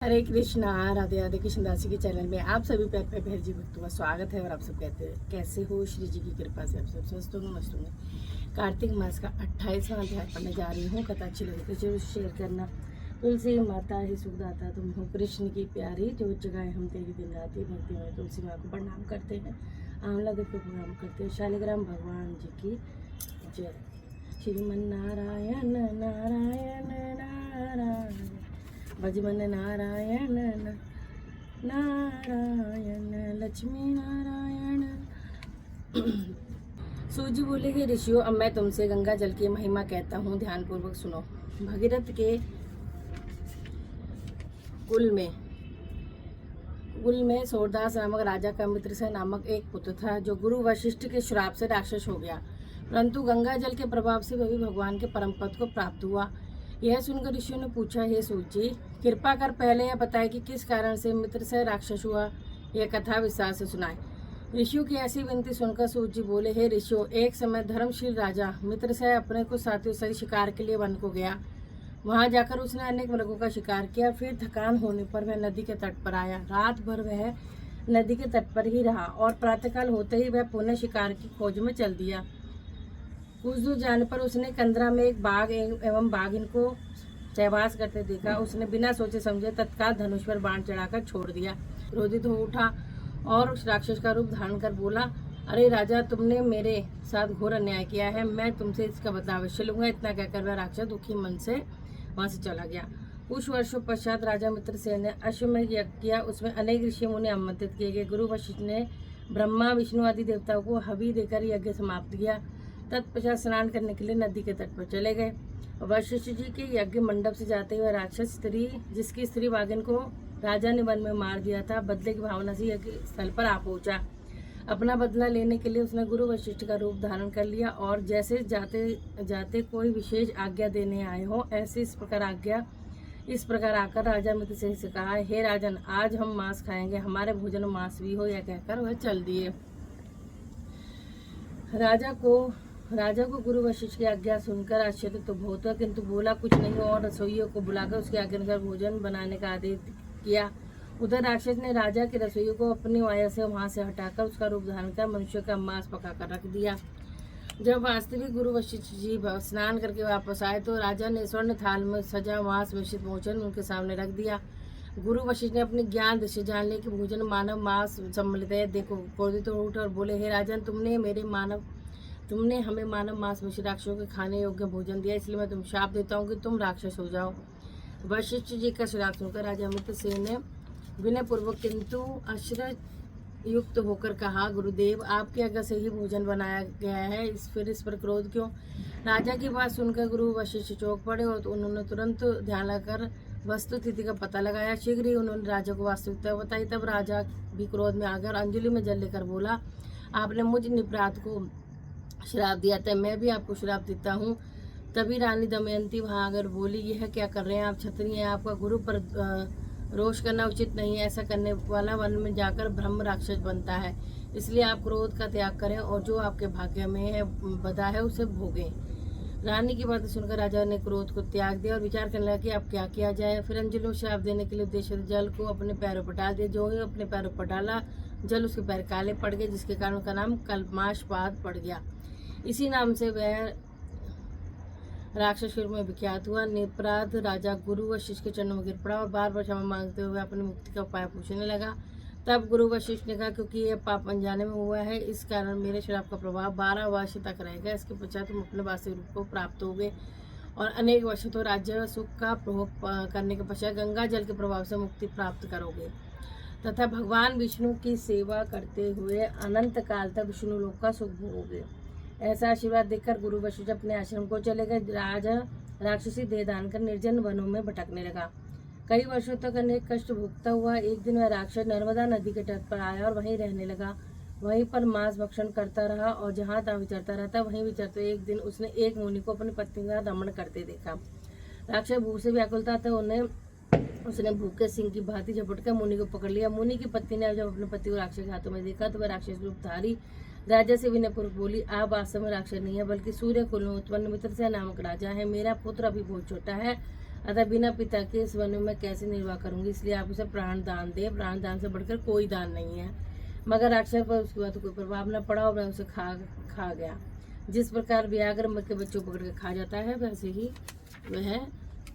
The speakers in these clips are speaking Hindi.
हरे कृष्णा। राधे राधे। कृष्णदासी के चैनल में आप सभी पे भैर जी भक्तों का स्वागत है। और आप सब कहते हैं कैसे हो? श्री जी की कृपा से आप सब स्वस्थ होंगे, मस्त होंगे। कार्तिक मास का 28वां अध्याय पढ़ने जा रही हूँ। कथा अच्छी लगी तो जरूर शेयर करना। तुलसी माता ही सुखदाता तुम हो, कृष्ण की प्यारी जो जगाए हम तेरी दिन राती। भक्ति में तुलसी माँ को प्रणाम करते हैं, आंवला देव को प्रणाम करते हैं। शालिग्राम भगवान जी की जय। श्रीमन नारायण नारायण नारायण, भजमन नारायण नारायण, लक्ष्मी नारायण। सूजी बोले कि ऋषियों, अब मैं तुमसे गंगा जल की महिमा कहता हूँ, ध्यान पूर्वक सुनो। भगीरथ के कुल में सूरदास नामक राजा का मित्र से नामक एक पुत्र था, जो गुरु वशिष्ठ के श्राप से राक्षस हो गया। परंतु गंगा जल के प्रभाव से वह भी भगवान के परम पद को प्राप्त हुआ। यह सुनकर ऋषियों ने पूछा, हे सूजी, कृपा कर पहले यह बताए कि किस कारण से मित्र से राक्षस हुआ। यह कथा विस्तार से सुनाए। ऋषियों की ऐसी विनती सुनकर सूजी बोले, हे ऋषियों, एक समय धर्मशील राजा मित्र से अपने कुछ साथियों से शिकार के लिए वन को गया। वहां जाकर उसने अनेक मृगों का शिकार किया। फिर थकान होने पर वह नदी के तट पर आया। रात भर वह नदी के तट पर ही रहा और प्रातःकाल होते ही वह पुनः शिकार की खोज में चल दिया। कुछ दूर जाने पर उसने कंदरा में एक बाघ एवं बाघिन को सहवास करते देखा। उसने बिना सोचे समझे तत्काल धनुष पर बाण चढ़ाकर छोड़ दिया। क्रोधित हो उठा और राक्षस का रूप धारण कर बोला, अरे राजा, तुमने मेरे साथ घोर अन्याय किया है, मैं तुमसे इसका बदला अवश्य लूंगा। इतना कहकर वह राक्षस दुखी मन से वहां से चला गया। कुछ वर्षों पश्चात राजा मित्रसेन ने अश्वमेध यज्ञ किया। उसमें अनेक ऋषि मुनि आमंत्रित किए गए। गुरु वशिष्ठ ने ब्रह्मा विष्णु आदि देवताओं को हवि देकर यज्ञ समाप्त किया। तत्पश्चात स्नान करने के लिए नदी के तट पर चले गए। वशिष्ठ जी के यज्ञ मंडप से जाते हुए राक्षस स्त्री, जिसकी स्त्री बाघिन को राजा ने वन में मार दिया था, बदले की भावना से यज्ञ स्थल पर आ पहुंचा। अपना बदला लेने के लिए उसने गुरु वशिष्ठ का रूप धारण कर लिया और जैसे जाते जाते कोई विशेष आज्ञा देने आए हो, ऐसे इस प्रकार आकर राजा मित्र से कहा, हे राजन, आज हम मांस खाएंगे, हमारे भोजन में मांस भी हो। यह कहकर वह चल दिए। राजा को गुरु वशिष्ठ की आज्ञा सुनकर आश्चर्य तो बहुत हुआ, किंतु बोला कुछ नहीं और रसोइयों को बुलाकर उसकी आज्ञा अनुसार भोजन बनाने का आदेश किया। उधर राक्षस ने राजा के रसोइयों को अपनी माया से वहां से हटाकर उसका रूप धारण कर मनुष्य का मांस पकाकर रख दिया। जब वास्तविक गुरु वशिष्ठ जी स्नान करके वापस आए तो राजा ने स्वर्ण थाल में सजा मांस मिश्रित भोजन उनके सामने रख दिया। गुरु वशिष्ठ ने अपनी ज्ञान दृष्टि जान ली कि भोजन मानव मांस सम्मिलित है। देखो, क्रोधित हो उठे और बोले, हे राजन, तुमने हमें मानव मांस मिश्रित राक्षसों के खाने योग्य भोजन दिया, इसलिए मैं तुम शाप देता हूँ कि तुम राक्षस हो जाओ। वशिष्ठ जी का श्राप सुनकर राजा मित्रसेन ने विनय पूर्वक किंतु आश्चर्य युक्त होकर कहा, गुरुदेव, आपकी आज्ञा से ही भोजन बनाया गया है, इस पर क्रोध क्यों? राजा की बात सुनकर गुरु वशिष्ठ चौंक पड़े और उन्होंने तुरंत ध्यान लगाकर वस्तु स्थिति का पता लगाया। शीघ्र ही उन्होंने राजा को वास्तविकता बताई। तब राजा भी क्रोध में आ गया और अंजलि में जल लेकर बोला, आपने मुझ निपराध को श्राप दिया था, मैं भी आपको श्राप देता हूँ। तभी रानी दमयंती वहां आकर बोली, यह क्या कर रहे हैं आप? क्षत्रिय हैं, आपका गुरु पर रोष करना उचित नहीं है। ऐसा करने वाला वन में जाकर ब्रह्म राक्षस बनता है, इसलिए आप क्रोध का त्याग करें और जो आपके भाग्य में है बधा है उसे भोगें। रानी की बात सुनकर राजा ने क्रोध को त्याग दिया और विचार करने लगा कि अब क्या किया जाए। फिर अंजलि को श्राप देने के लिए उद्देश्य जल को अपने पैरों पर डाल दिया। जो ही अपने पैरों पर डाला, जल उसके पैर काले पड़ गए, जिसके कारण उसका नाम कल्माशपाद पड़ गया। इसी नाम से वह राक्षस के रूप में विख्यात हुआ। निपराध राजा गुरु वशिष्ठ के चरणों में गिर पड़ा और बार बार क्षमा मांगते हुए अपनी मुक्ति का उपाय पूछने लगा। तब गुरु वशिष्ठ ने कहा, क्योंकि यह पाप अनजाने में हुआ है, इस कारण मेरे श्राप का प्रभाव 12 वर्ष तक रहेगा। इसके पश्चात तुम अपने वास्तविक रूप को प्राप्त होगे और अनेक वर्षों तो राज्य सुख का प्रभोग करने के पश्चात गंगा जल के प्रभाव से मुक्ति प्राप्त करोगे तथा भगवान विष्णु की सेवा करते हुए अनंत काल तक विष्णु लोक का सुख भोगोगे। ऐसा आशीर्वाद देखकर गुरु वशिष्ठ अपने आश्रम को चले गए। राजा राक्षसी देह दान कर निर्जन वनों में भटकने लगा। कई वर्षों तक अनेक कष्ट भोगता हुआ एक दिन वह राक्षस नर्मदा नदी के तट पर आया और वहीं रहने लगा। वहीं पर मांस भक्षण करता रहा और जहाँ तहाँ विचरता रहता। वहीं विचरते एक दिन उसने एक मुनि को अपनी पत्नी का दमन करते देखा। राक्षस भूख से व्याकुल था तो उसने भूखे सिंह की भांति झपटकर मुनि को पकड़ लिया। मुनि की पत्नी ने जब अपने पति को राक्षस के हाथों में देखा तो वह राक्षस रूपधारी राजा से विनयपूर्वक बोली, आप वास्तव में राक्षस नहीं है, बल्कि सूर्य कुल में उत्पन्न मित्रसेन नामक राजा है। मेरा पुत्र अभी बहुत छोटा है, अतः बिना पिता के इस वन में मैं कैसे निर्वाह करूंगी, इसलिए आप उसे प्राण दान दे। प्राण दान से बढ़कर कोई दान नहीं है। मगर राक्षस पर उसकी बात कोई प्रभाव न पड़ा और वह उसे खा गया। जिस प्रकार व्याघ्र के बच्चों को पकड़ के खा जाता है, वैसे ही वह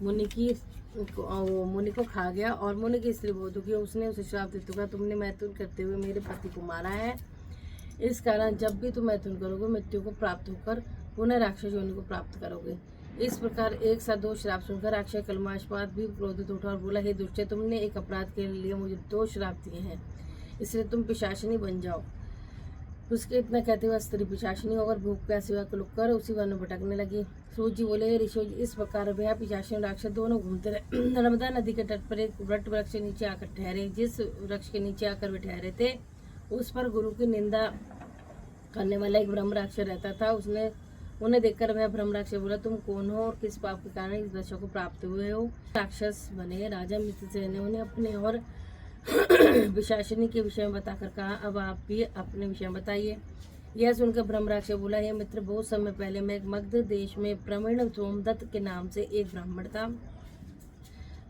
मुनि को खा गया। और मुनि की स्त्री बहुत दुखी, उसने उसे श्राप देते हुए, तुमने मैथुन करते हुए मेरे पति को मारा है। इस कारण जब भी तुम मैथुन करोगे, मृत्यु को प्राप्त होकर पुनः राक्षस योनि को प्राप्त करोगे। इस प्रकार एक साथ 2 श्राप सुनकर राक्षस कल्माशपात भी क्रोधित उठा और बोला, हे दुष्ट, तुमने एक अपराध के लिए मुझे 2 श्राप दिए हैं, इसलिए तुम पिशाचिनी बन जाओ। उसके इतना कहते हुए स्त्री पिशाचिनी होकर भूख प्यास सेवा को कर उसी वन में भटकने लगी। सूर्य जी बोले, हे ऋषि, इस प्रकार वह पिशाचिनी राक्षस दोनों घूमते रहे। नर्मदा नदी के तट पर एक वट वृक्ष के नीचे आकर ठहरे। जिस वृक्ष के नीचे आकर वे ठहरे थे, उस पर गुरु की निंदा करने वाला एक ब्रह्म राक्षस रहता था। उन्हें देखकर वह ब्रह्म राक्षस बोला, तुम कौन हो और किस पाप के कारण इस दशा को प्राप्त हुए हो। राक्षस बने राजा मित्रसेन ने उन्हें अपने और पिशाचिनी के विषय में बताकर कहा, अब आप भी अपने विषय में बताइए। यह सुनकर ब्रह्म राक्षस बोला, हे मित्र, बहुत समय पहले मैं एक मगध देश में प्रवीण सोमदत्त के नाम से एक ब्राह्मण था।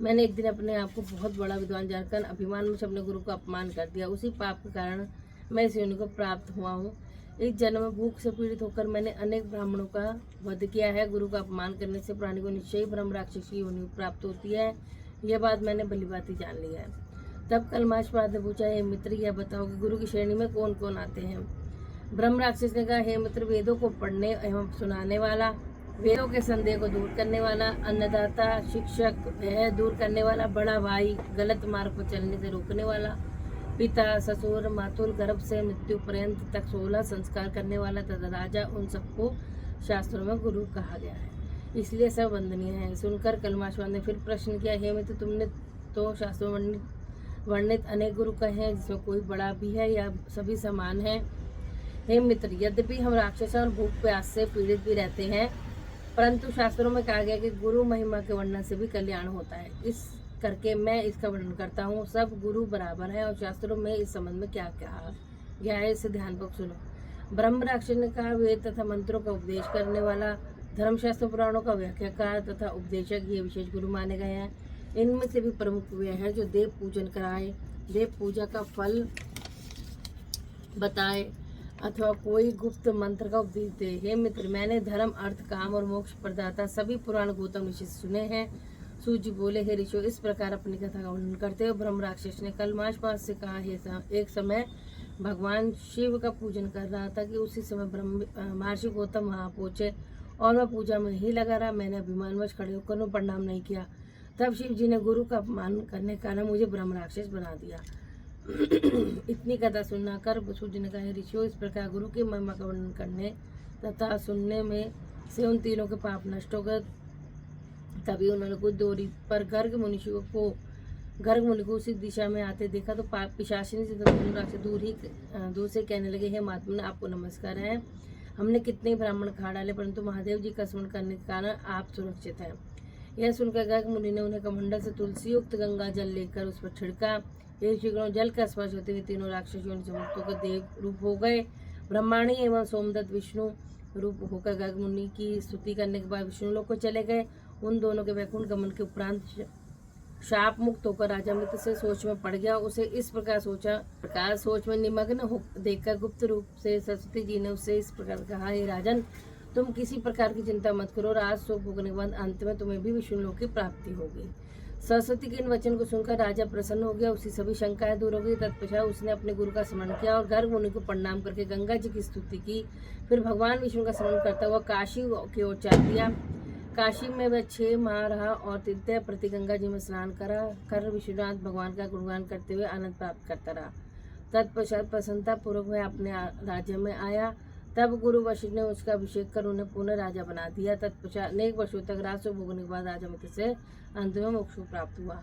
मैंने एक दिन अपने आप को बहुत बड़ा विद्वान जानकर अभिमान में अपने गुरु को अपमान कर दिया। उसी पाप के कारण मैं इस योनि को प्राप्त हुआ हूँ। इस जन्म में भूख से पीड़ित होकर मैंने अनेक ब्राह्मणों का वध किया है। गुरु का अपमान करने से प्राणी को निश्चय ही ब्रह्म राक्षस की योनि प्राप्त होती है। यह बात मैंने भलीभांति जान ली है। तब कल्माशपात ने पूछा, हे मित्र, यह बताओ कि गुरु की श्रेणी में कौन कौन आते हैं। ब्रह्म राक्षस ने कहा, हे मित्र, वेदों को पढ़ने एवं सुनाने वाला, वेदों के संदेह को दूर करने वाला, अन्नदाता, शिक्षक, भय दूर करने वाला, बड़ा भाई, गलत मार्ग पर चलने से रोकने वाला, पिता, ससुर, मातुल, गर्भ से मृत्यु पर्यंत तक 16 संस्कार करने वाला तथा राजा, उन सबको शास्त्रों में गुरु कहा गया है, इसलिए सब वंदनीय है। सुनकर कल्माशपात ने फिर प्रश्न किया, हे मित्र, तुमने तो शास्त्रों में वर्णित अनेक गुरु कहे हैं, जिसमें कोई बड़ा भी है या सभी समान है। हे मित्र, यद्यपि हम राक्षस और भूख प्यास से पीड़ित भी रहते हैं, परंतु शास्त्रों में कहा गया कि गुरु महिमा के वर्णन से भी कल्याण होता है। इस करके मैं इसका वर्णन करता हूँ। सब गुरु बराबर है और शास्त्रों में इस संबंध में क्या कहा गया है, इसे ध्यानपूर्वक सुनो। ब्रह्म राक्षस ने कहा, वेद तथा मंत्रों का उपदेश करने वाला, धर्मशास्त्र पुराणों का व्याख्याकार तथा उपदेशक ये विशेष गुरु माने गए हैं। इनमें से भी प्रमुख वे हैं जो देव पूजन कराए, देव पूजा का फल बताए अथवा कोई गुप्त मंत्र का उपदेश दे। हे मित्र, मैंने धर्म, अर्थ, काम और मोक्ष प्रदाता सभी पुराण गौतम ऋषि सुने हैं। सूर्य बोले, हे ऋषियों, इस प्रकार अपनी कथा का वर्णन करते हुए ब्रह्म राक्षस ने कल्माशपात से कहा, एक समय भगवान शिव का पूजन कर रहा था कि उसी समय महर्षि गौतम वहाँ पहुंचे और मैं पूजा में ही लगा रहा। मैंने अभिमानवश खड़े होकर प्रणाम नहीं किया। तब शिव जी ने गुरु का अपमान करने के कारण मुझे ब्रह्म राक्षस बना दिया। इतनी कथा सुनना कर सूर्य ने कहा, ऋषियों, इस प्रकार गुरु की महिमा का वर्णन करने तथा सुनने में से उन तीनों के पाप नष्ट हो गए। तभी उन्होंने कुछ दूरी पर गर्ग मुनि को उसी दिशा में आते देखा तो पिशाचिनी से राक्षस दूर से कहने लगे, हे महात्मा, आपको नमस्कार है। हमने कितने भाब्राह्मण खा डाले, परंतु महादेव जी का स्मरण करने के कारण आप सुरक्षित हैं। यह सुनकर गर्ग मुनि ने उन्हें कमंडल से तुलसी युक्त गंगा जल लेकर उस पर छिड़का। जल का स्पर्श होते हुए तीनों राक्षसों से मुक्त होकर देव रूप हो गए। ब्रह्माणी एवं सोमदत्त विष्णु रूप होकर गर्ग मुनि की स्तुति करने के बाद विष्णु लोक को चले गए। उन दोनों के वैकुंठ गमन के उपरांत शाप मुक्त होकर राजा मित्र से सोच में पड़ गया। उसे इस प्रकार सोच में निमग्न हो देखकर गुप्त रूप से सरस्वती जी ने उससे इस प्रकार कहा, हे राजन, तुम किसी प्रकार की चिंता मत करो। राज शोक भोगने के बाद अंत में तुम्हें भी विष्णु लोक की प्राप्ति होगी। सरस्वती के इन वचन को सुनकर राजा प्रसन्न हो गया। उसकी सभी शंकाएं दूर हो गई। तत्पश्चात उसने अपने गुरु का स्मरण किया और गर्ग मुनि को प्रणाम करके गंगा जी की स्तुति की। फिर भगवान विष्णु का स्मरण करता हुआ काशी की ओर चल दिया। काशी में वह 6 माह रहा और तीर्थया प्रति गंगा जी में स्नान कर विश्वनाथ भगवान का गुणगान करते हुए आनंद प्राप्त करता रहा। तत्पश्चात प्रसन्नता पूर्वक वह अपने राज्य में आया। तब गुरु वशिष्ठ ने उसका अभिषेक कर उन्हें पुनः राजा बना दिया। तत्पश्चात अनेक वर्षों तक राजस्व भोगने के बाद राजा मित्र से अंत में मोक्ष प्राप्त हुआ।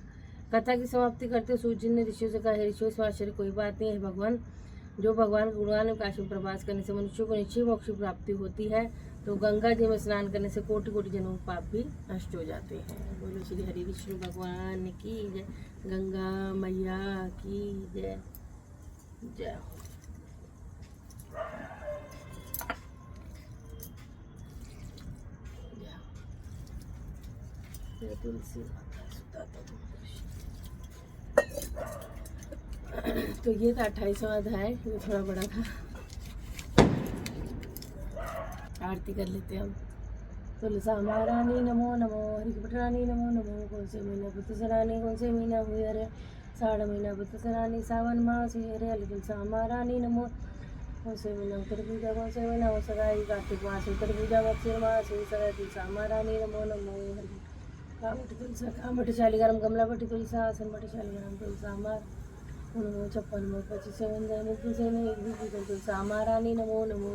कथा की समाप्ति करते सूर्य ने ऋषियों से कहा, ऋषियों, इसमें आश्चर्य कोई बात नहीं है। भगवान गुणगान में काशी में प्रवास करने से मनुष्य को निश्चय मोक्ष प्राप्ति होती है, तो गंगा जी में स्नान करने से कोटि कोटि जन्मों के पाप भी नष्ट हो जाते हैं। बोलो श्री हरि विष्णु भगवान की जय, गंगा मैया की जय। जय हो। जय तुलसी माता सुता तो ये था 28वां अध्याय, ये थोड़ा बड़ा था। आरती कर लेते हैं हम। तुलसा महारानी नमो नमो, हरिपटरानी नमो नमो। कौन से महीना पुत्रसरानी, कौन से महीना हुई अरे 6 महीना पुत्रसरानी, सावन मास हुई अरे अली तुलसा महारानी नमो। कौन से महीना उत्तर पूजा, कौन से महीना हो सगाई, कार्तिक मास उत्तर पूजा, मत्स्य मास हुई सगाई, तुलसा महारानी नमो नमो। कामट तुलसा, कामट शालिग्राम, कमलापट्टी तुलसा, आसनपट्टी शालिग्राम तुलसा मार 56 25 से नहीं तुलसा महारानी नमो नमो।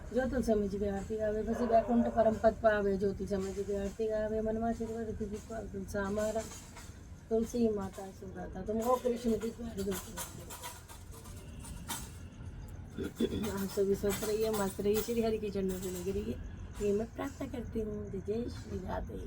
जो तुलसा में जी की आरती गावे, बसी बैकुंठ परम पद पावे, जो तुलसा में जी की आरती गावे, मनमा शिव तुलसा हमारा तुलसी माता सुदाता तुम हो कृष्ण की प्यारी दोस्तों। आप सभी स्वस्थ रहिए, मस्त रहिए, श्री हरि के चरणों में लगी रहिए, ये मैं प्रार्थना करती हूँ। जय श्री राधे।